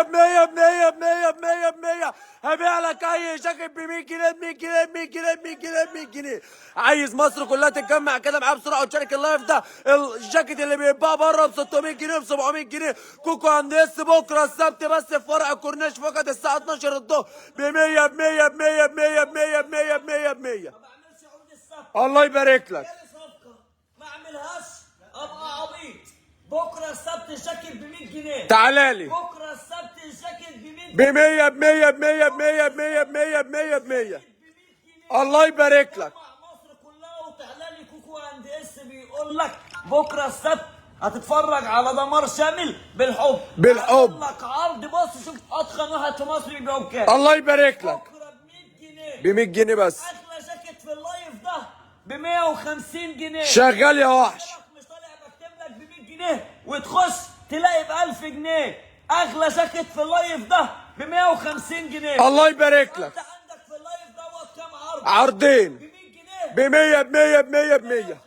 100 100 100 100 100 100. هبيع لك اي جاكيت ب 100 جنيه، 100 جنيه، 100 جنيه، 100 جنيه، 100 جنيه. عايز مصر كلها تتجمع كده معاه بسرعه وتشارك اللايف ده. الجاكيت اللي بيتباع بره ب 600 جنيه، ب 700 جنيه. كوكو عند اس بكره السبت بس في فرع الكورنيش فقط الساعه 12 الظهر ب 100 ب 100 ب 100 ب 100 ب 100 ب 100 ب 100 ب 100. الله يبارك لك. ما اعملهاش ابقى عبيط. بكره السبت الجاكيت ب 100 جنيه. تعالى لي بكره السبت الجاكيت ب 100 ب 100 ب 100 ب 100 ب 100 ب 100 ب 100 ب 100. الله يبارك لك. مصر كلها وتعالى لي كوكو عند اس بيقول لك بكره السبت هتتفرج على دمار شامل بالحب. بالحب. لك عرض بص شوف اتخن واحد في مصر بيبيعه بكام. الله يبارك لك. بكره ب 100 جنيه. ب 100 جنيه بس. اغلى جاكيت في اللايف ده ب 150 جنيه. شغال يا وحش. مش طالع بكتب لك ب 100 جنيه وتخش تلاقي ب 1000 جنيه. اغلى جاكيت في اللايف ده ب 150 جنيه. الله يبارك لك. انت عندك في اللايف دوت كام عرض؟ عرضين ب 100 جنيه. ب 100 ب 100 ب 100 ب 100. 50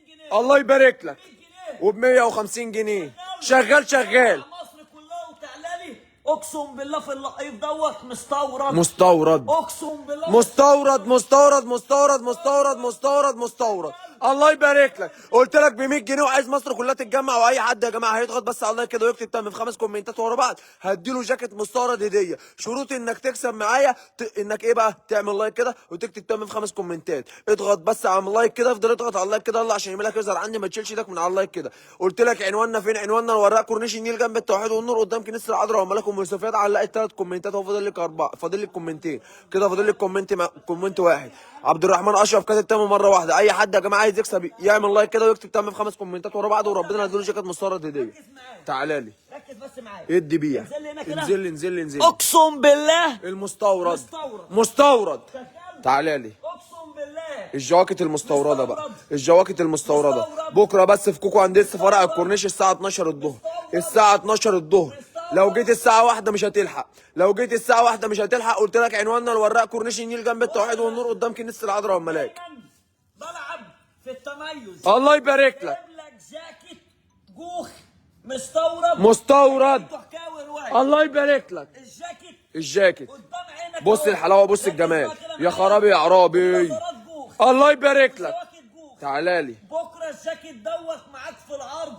جنيه. الله يبارك لك. 100 جنيه. وب 150 جنيه. شغال شغال. مصر كلها وتعالى لي اقسم بالله في اللايف دوت مستورد. مستورد. اقسم بالله مستورد مستورد مستورد مستورد مستورد مستورد. الله يبارك لك. قلت لك ب 100 جنيه وعايز مصر كلها تتجمع واي حد يا جماعه هيضغط بس على اللايك كده ويكتب تم في 5 كومنتات ورا بعض هديله جاكيت مستورد هديه. شروط انك تكسب معايا انك ايه بقى تعمل لايك كده وتكتب تم في 5 كومنتات. اضغط بس على اللايك كده افضل اضغط على اللايك كده يلا عشان يملك يظهر عندي ما تشيلش ايدك من على اللايك كده. قلت لك عنواننا فين؟ عنواننا الوراق كورنيش النيل جنب التوحيد والنور قدام كنيسه العذراء وملاك ام يوسفيات. علقت 3 كومنتات اهو فاضل لك 4 فاضل لك كومنتين كده فاضل لك كومنت واحد. عبد الرحمن اشرف كاتب تم مره واحده. اي حد يا جماعه عايز يكسب يعمل لايك كده ويكتب تم في 5 كومنتات ورا بعض وربنا يديله جاكيت مستورد هديه. تعالى لي ركز بس معايا. ادي بيع. انزل لي هنا كده. انزل لي انزل لي انزل لي. اقسم بالله المستورد مستورد. تعالى لي اقسم بالله الجواكت المستورده بقى. الجواكت المستورده بكره بس في كوكو عند اس فرع الكورنيش الساعه 12 الظهر. الساعه 12 الظهر. لو جيت الساعه 1 مش هتلحق. لو جيت الساعه 1 مش هتلحق. قلت لك عنواننا الوراق كورنيش النيل جنب التوحيد والنور قدام كنيسه العذراء والملاك. بلعب في التميز. الله يبارك لك. جايب لك جاكيت جوخ مستورد. مستورد. حكاوي رواية. الله يبارك لك. الجاكيت قدام عينك بص اهو. الحلاوه بص الجمال يا خرابي يا عرابي. نظارات جوخ. الله يبارك لك. جواكت جوخ. تعالى لي بكره الجاكيت دوت معاك في العرض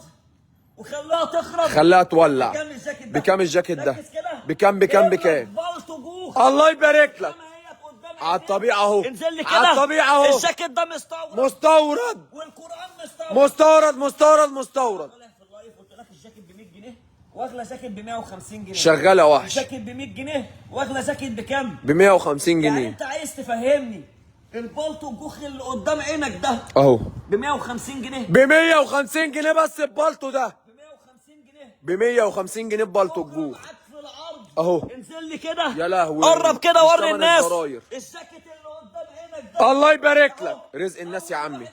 وخلاها تخرب. خليها تولع. بكام الجاكيت ده؟ بكام الجاكيت ده؟ ركز كده. بكام بكام جايب لك بكام؟ بالطو جوخ. الله يبارك لك. كما هي قدام على عينيك. الطبيعه اهو. انزل لي كده. على الطبيعه اهو. الجاكيت ده مستورد. مستورد والقران مستورد. مستورد مستورد مستورد. طالع في اللايف قلت لك الجاكيت ب 100 جنيه واغلى جاكيت ب 150 جنيه. شغال يا وحش. الجاكيت ب 100 جنيه واغلى جاكيت بكام؟ ب 150 يعني جنيه انت عايز تفهمني البلطو الجوخ اللي قدام عينك ده اهو ب 150 جنيه؟ ب 150 جنيه بس البلطو ده. ب 150 جنيه. ب 150 جنيه ببلطو الجوخ معاك في العرض اهو. انزل لي كده. يا لهوي. قرب كده مش وري تمن الناس الزراير. الجاكيت اللي قدام عينك ده. الله يبارك لك. رزق الناس يا عمي.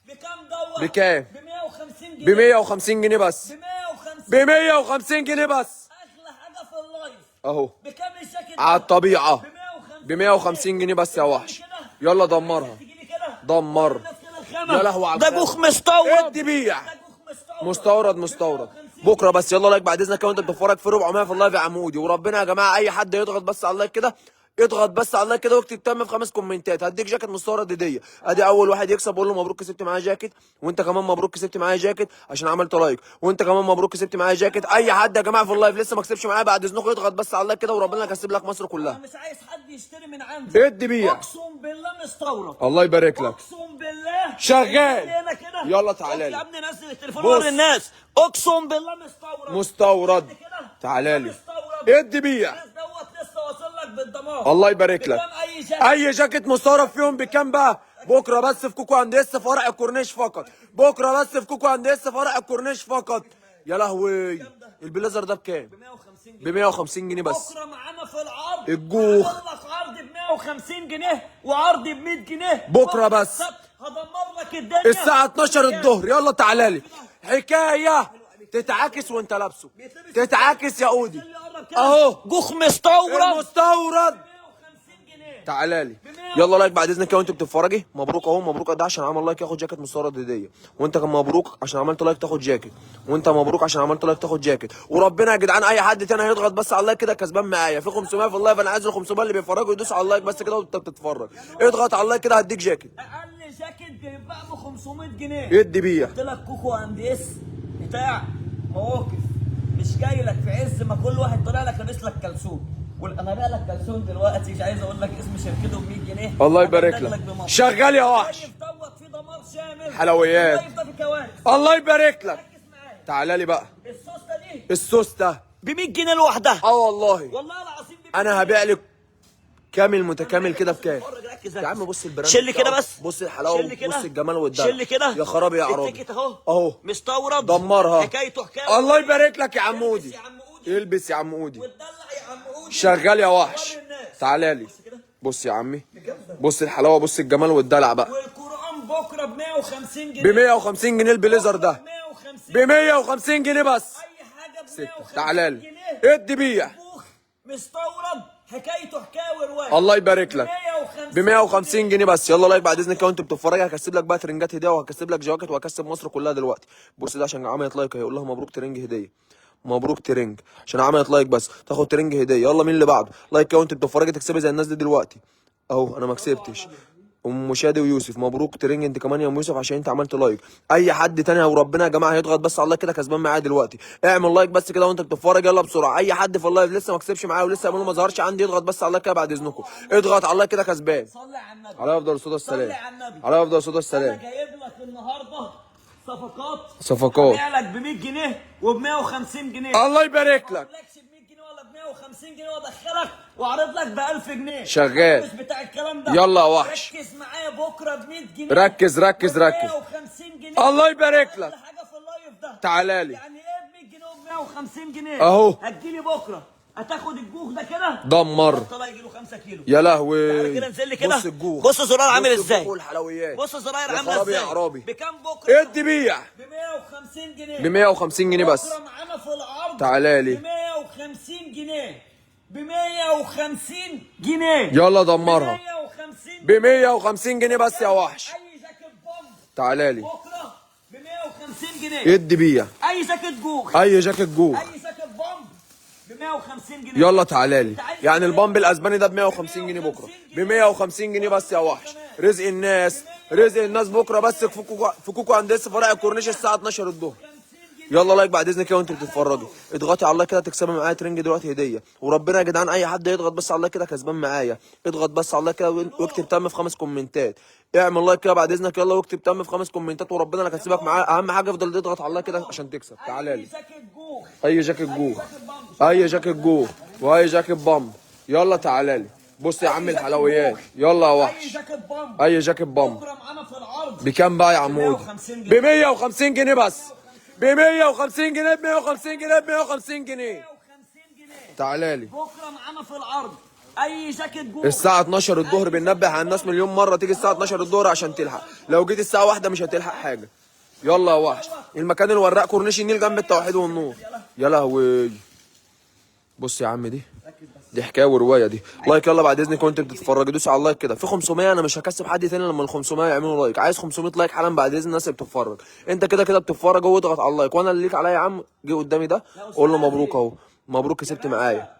بكام دوت؟ بكام؟ ب 150 جنيه. ب 150 جنيه بس. ب 150. ب 150 جنيه بس اغلى حاجه في اللايف. اهو بكام الجاكيت؟ على الطبيعه ب 150. ب 150 جنيه بس يا وحش. يلا دمرها. تيجي لي كده. دمر. الناس كده الخامة. يا لهوي على ده الخامة. جوخ مستورد. ادي بيع. ده جوخ مستورد مستورد. بكره بس يلا لايك بعد اذنك. لو انت بتتفرج في 400 في اللايف يا عمودي وربنا يا جماعه اي حد يضغط بس على اللايك كده. اضغط بس على اللايك كده واكتب تم في 5 كومنتات هديك جاكيت مستورد هديه. ادي اول واحد يكسب قول له مبروك كسبت معايا جاكيت. وانت كمان مبروك كسبت معايا جاكيت عشان عملت لايك. وانت كمان مبروك كسبت معايا جاكيت. اي حد يا جماعه في اللايف لسه ما كسبش معايا بعد اذنكم يضغط بس على اللايك كده وربنا يكسب لك مصر انا كلها. مش عايز حد يشتري من عندي. ادي بيع. اقسم بالله مستورد. الله يبارك لك. اقسم بالله شغال. هنا كده. يلا تعالى يا لي. ابني نزل التليفون بص. وري الناس. اقسم بالله مستورد. مستورد. كده. تعالى لي. مستورد. ادي بيع. الناس دوت لسه واصل لك بالضمان. الله يبارك لك. بكام اي جاكيت؟ اي جاكيت مستورد فيهم بكام بقى؟ بكره بس في كوكو عند اس فرع الكورنيش فقط. بكره بس في كوكو عند اس فرع الكورنيش فقط. يا لهوي. البليزر ده بكام؟ ب 150 جنيه. ب 150 جنيه بس. بكره معانا في العرض الجوخ. هعمل لك عرض ب 150 جنيه وعرض ب 100 جنيه. بكرة بس. السبت هدمر لك الدنيا. الساعة 12 الظهر يلا تعالى لي. حكاية تتعاكس وانت لابسه. تتعاكس يا اودي. اهو جوخ مستورد. المستورد. 150 جنيه. تعالى لي. يلا لايك بعد اذنك كده وانت بتتفرجي. مبروك اهو، مبروك ده عشان عمل لايك ياخد جاكيت مستورد هديه، وانت كان مبروك عشان عملت لايك تاخد جاكيت، وانت مبروك عشان عملت لايك تاخد جاكيت. وربنا يا جدعان اي حد تاني هيضغط بس على اللايك كده كسبان معايا في 500 في اللايف. انا عايز ال 500 اللي بيتفرجوا يدوسوا على اللايك بس كده وانت بتتفرج. اضغط على اللايك كده هديك جاكيت. اقل جاكيت بيتباع ب 500 جنيه. ادي بيع. قلت لك كوكو اند اس بتاع مواقف، مش جاي لك في عز ما كل واحد طلع لك لابس لك كلسون. انا بقى لك كلسون دلوقتي مش عايز اقول لك اسم شركته ب 100 جنيه. الله يبارك لك. شغال يا وحش. دوت في دمار شامل. حلويات. اللايف ده في كوارث. الله يبارك لك. ركز معايا. تعالى لي بقى. السوسته دي السوس ده ب 100 جنيه لوحدها. والله والله العظيم انا هبيع لك كامل متكامل كده بكام؟ ركز يا عم بص البراند شل كده بتاعه. بس. بص الحلاوه، شل كده. بص الجمال والدلع. شل كده. يا خرابي يا عرابي. التيكت اهو. اهو مستورد. دمرها. حكايته حكايه. الله يبارك لك يا عم البس اودي. يا عم اودي. البس يا عم اودي. واتدلع يا عم اودي. شغال يا وحش. وري الناس. تعالى لي. بص كده. بص يا عمي، بص الحلاوه، بص الجمال والدلع بقى. والقرآن بكره ب 150 جنيه. ب 150 جنيه البليزر ده. 150 ب 150 جنيه بس. اي حاجه ب ستة. 150 تعالى لي. جنيه. ادي بيع. بوخ مستورد حكايته حكايه وروايه. الله يبارك لك. 150 ب 150 جنيه بس. يلا لايك بعد اذنك كده وانت بتتفرج. هكسب لك بقى ترنجات هديه، وهكسب لك جواكت، وهكسب مصر كلها دلوقتي. بص ده عشان عملت لايك هيقول لها مبروك ترنج هديه. مبروك ترنج عشان عملت لايك بس تاخد ترنج هديه. يلا مين اللي بعده؟ لايك كده وانت بتتفرجي تكسبي زي الناس دي دلوقتي. اهو انا ما كسبتش. ام شادي ويوسف مبروك ترنج انت كمان يا ام يوسف عشان انت عملت لايك. اي حد تاني وربنا يا جماعه هيضغط بس على اللايك كده كسبان معايا دلوقتي. اعمل لايك بس كده وانت بتتفرج. يلا بسرعه. اي حد في اللايف لسه ما كسبش معايا ولسه عمله ما ظهرش عندي يضغط بس على اللايك كده بعد اذنكم. اضغط على اللايك كده كسبان. صلي على النبي. على افضل الصلاه صلي والسلام. على النبي. على افضل الصلاه انا والسلام. جايب لك النهارده صفقات. صفقات. هبيع لك ب 100 جنيه وب 150 جنيه. الله يبارك لك. ما اقولكش ب 100 جنيه ولا ب 150 جنيه وادخلك واعرض لك ب 1000 جنيه. شغال. مش بتاع الكلام ده. يلا يا وحش. ركز معايا بكره ب 100 جنيه. ركز ركز ركز. 150 جنيه. الله يبارك لك. أقل حاجه في اللايف ده. تعالى لي. يعني ايه ب 100 جنيه وب 150 جنيه؟ أهو. هتجيلي بكره هتاخد الجوخ ده كده دمر. طلع يجي له 5 كيلو. يا لهوي. تعالى كده انزل لي كده. بص الجوخ. بص الزرار عامل بص ازاي. الجوخ والحلويات. بص الزراير يا عامله خرابي ازاي. يا عرابي. بكام بكره؟ ادي بيع. ب 150 جنيه. ب 150 جنيه بس. بكره معانا في العرض. تعالى لي. ب 150 جنيه. ب 150 جنيه. يلا دمرها. 150 ب 150 جنيه بس يا وحش. اي جاكيت بومب تعالى لي. بكره ب 150 جنيه. ادي بيع. اي جاكيت جوخ. اي جاكيت جوه. اي جاكيت بومب ب 150 جنيه. يلا تعالى لي. يعني البامب الاسباني ده ب 150 جنيه بكره. ب 150 جنيه بس يا وحش. رزق الناس، رزق الناس بكره بس في كوكو هندسه فرع الكورنيش الساعه 12 الظهر. يلا لايك بعد اذنك كده وانتوا بتتفرجوا. اضغطي على اللايك كده تكسبي معايا ترنج دلوقتي هديه. وربنا يا جدعان اي حد يضغط بس على اللايك كده كسبان معايا. اضغط بس على اللايك كده واكتب تم في 5 كومنتات. اعمل لايك كده بعد اذنك. يلا واكتب تم في 5 كومنتات وربنا انا كسبك معايا. اهم حاجه افضل تضغط على اللايك كده عشان تكسب. تعالى لي. اي جاكيت جوخ. اي جاكيت جوخ واي جاكيت بامب. يلا تعالى لي. بص يا عم الحلويات. يلا يا اي وحش. جاكيت بومب اي جاكيت بامب. بكره معانا في العرض. بكام بقى يا عمود؟ ب 150 جنيه بس. ب 150 جنيه. ب 150 جنيه. ب 150 جنيه. 150 جنيه. تعالى لي. بكره معانا في العرض اي جاكيت جوخ. الساعة 12 الظهر بننبه على الناس مليون مرة تيجي الساعة 12 الظهر عشان تلحق. لو جيت الساعة 1 مش هتلحق حاجة. يلا يا وحش. المكان الوراق كورنيش النيل جنب التوحيد والنور. يا لهوي. بص يا عم دي حكايه وروايه دي. لايك يلا بعد اذنك وانت بتتفرج. دوس على اللايك كده. في 500 انا مش هكسب حد تاني لما ال 500 يعملوا لايك. عايز 500 لايك حالا بعد اذن الناس اللي بتتفرج. انت كده كده بتتفرج اهو واضغط على اللايك. وانا اللي ليك عليا يا عم جه قدامي ده قول له مبروك اهو. مبروك كسبت معايا.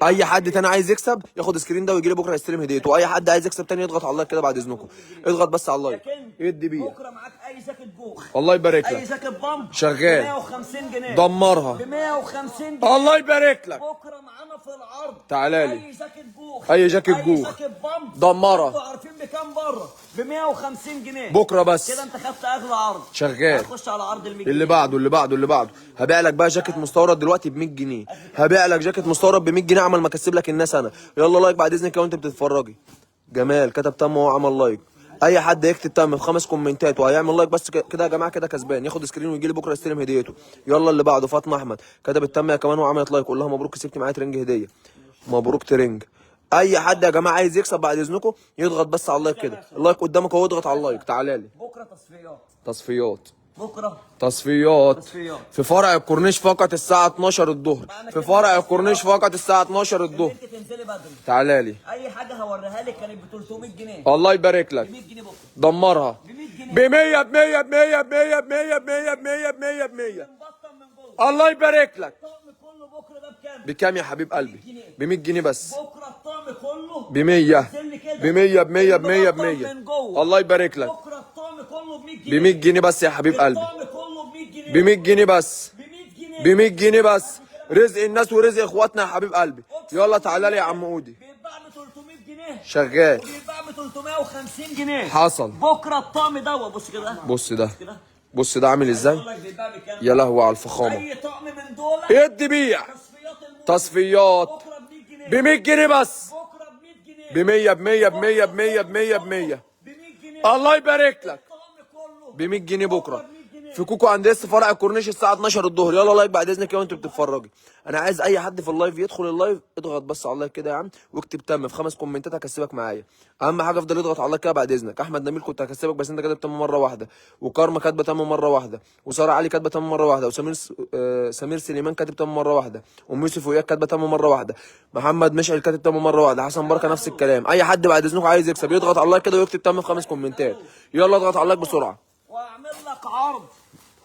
اي حد تاني عايز يكسب ياخد سكرين ده ويجي لي بكره يستلم هديته. واي حد عايز يكسب تاني يضغط على اللايك كده بعد اذنكم. اضغط بس على اللايك. ادي بيه. بكره معاك اي جاكيت جوخ. الله يبارك اي لك. جاكيت بامب شغال. ب 150 جنيه. دمرها. ب 150 جنيه. الله يبارك لك. بكره معانا في العرض. تعالى لي. اي جاكيت جوخ. اي جاكيت اي جوخ. جاكيت بامب دمرها. انتوا عارفين بكام بره؟ ب 150 جنيه. بكره بس. كده انت خدت اغلى عرض. شغال. هتخش على عرض ال 100 اللي بعده اللي بعده اللي بعده. هبيع لك بقى جاكيت مستورد دلوقتي ب 100 جنيه. هبيع لك جاكيت مستورد ب 100 جنيه عمل ما اكسب لك الناس انا. يلا لايك بعد اذنك لو انت بتتفرجي. جمال كتب تم وهو عمل لايك. اي حد يكتب تم في 5 كومنتات وهيعمل لايك بس كده يا جماعه كده كسبان. ياخد سكرين ويجي لي بكره يستلم هديته. يلا اللي بعده فاطمه احمد كتبت تم يا كمان وعملت لايك. قول لها مبروك كسبت معايا ترنج هديه. مبروك ترنج. اي حد يا جماعه عايز يكسب بعد اذنكم يضغط بس على اللايك كده. اللايك قدامك اهو اضغط على اللايك. تعالى لي. بكره تصفيات. تصفيات. بكره تصفيات تصفيات. في فرع الكورنيش فقط الساعة 12 الظهر. في فرع الكورنيش فقط الساعة 12 الظهر. انت تنزلي بدري. تعالى لي. اي حاجه هوريها لك كانت ب 300 جنيه. الله يبارك لك. ب 100 جنيه بكره. دمرها. ب 100 جنيه. ب 100 ب 100 ب 100 ب 100 ب 100 ب 100 ب 100 ب 100 ب 100. مبطن من جوه. الله يبارك لك. الطقم كله بكره ده بكام؟ بكام يا حبيب قلبي؟ ب 100 جنيه بس. بكره الطقم كله ب 100 نزل لي كده. ب 100 ب 100 ب 100 ب مبطن 100. من جوه. الله يبارك لك. بكره الطقم كله ب 100 جنيه. ب 100 جنيه بس يا حبيب قلبي. الطقم كله ب 100 جنيه. ب 100 جنيه بس. ب 100 جنيه. ب 100 جنيه بس. رزق الناس ورزق اخواتنا يا حبيب قلبي. يلا تعالى لي يا عم اودي. بيتباع ب 300 جنيه. شغال. وبيتباع ب 350 جنيه. حصل. بكره الطقم دوت بص كده. بص ده. كده. بص ده عامل ازاي؟ بقول لك بيتباع بكام؟ يا لهوي على الفخامه. اي طقم من دول ادي بيع. تصفيات الموت. تصفيات بكره ب 100 جنيه. ب 100 جنيه بس. بكره ب 100 جنيه. ب 100 ب 100 ب 100 ب 100 ب 100 ب 100. ب 100 جنيه. الله يبارك لك. الطقم كله ب 100 جنيه بكره. ب 100 جنيه. في كوكو عند اس فرع الكورنيش الساعه 12 الظهر. يلا لايك بعد اذنك يا وانت بتتفرجي. انا عايز اي حد في اللايف يدخل اللايف اضغط بس على اللايك كده يا عم واكتب تم في 5 كومنتات هكسبك معايا. اهم حاجه افضل اضغط على اللايك كده بعد اذنك. احمد نبيل كنت هكسبك بس انت كاتب تم مره واحده، وكارما كاتبه تم مره واحده، وساره علي كاتبه تم مره واحده، وسمير سمير سليمان كاتب تم مره واحده، ام يوسف وياك كاتبه تم مره واحده، محمد مشعل كاتب تم مره واحده، حسن بركه نفس الكلام. اي حد بعد اذنكم عايز يكسب يضغط على اللايك كده ويكتب تم في 5 كومنتات. يلا اضغط على اللايك بسرعه. واعمل لك عرض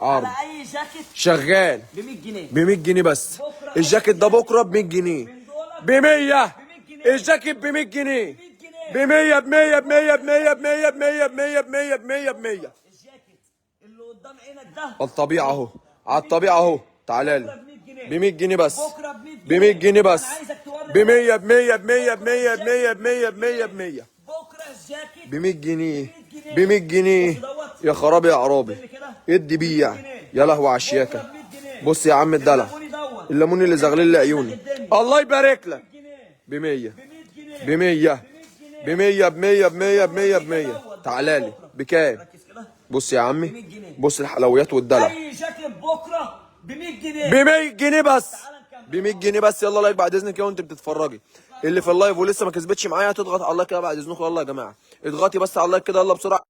عرض. على اي جاكيت شغال ب 100 جنيه. ب 100 جنيه بس. الجاكيت ده بكره ب 100 جنيه. ب 100. الجاكيت ب 100 جنيه. ب 100 ب 100 ب 100 ب 100 ب 100 ب 100 ب 100 ب 100 ب 100 ب 100. الجاكيت اللي قدام عينك ده على الطبيعه اهو. على الطبيعه اهو. تعالى لي. ب 100 جنيه بس. بكره ب 100 ب 100 جنيه بس. انا عايزك توري ب 100 ب 100 ب 100 ب 100 ب 100 ب 100 ب 100 ب 100. بكره الجاكيت ب 100 جنيه. ب 100 جنيه. يا خرابي يا عرابي. ادي بيع. يا لهوي على الشياكه. بص يا عم الدلع. الليمون اللي زغلل لي عيوني. الله يبارك لك. ب 100 ب 100 ب 100 ب 100 ب 100 ب 100 ب 100. تعالى لي. بكام؟ بص يا عمي. بص الحلويات والدلع. اي جاكيت بكره ب 100 جنيه. ب 100 جنيه بس. ب 100 جنيه بس. يلا لايك بعد اذنك يا وانت بتتفرجي. اللي في اللايف ولسه ما كسبتش معايا تضغط على اللايك كده بعد اذنكم. يلا يا جماعه اضغطي بس على اللايك كده يلا بسرعه.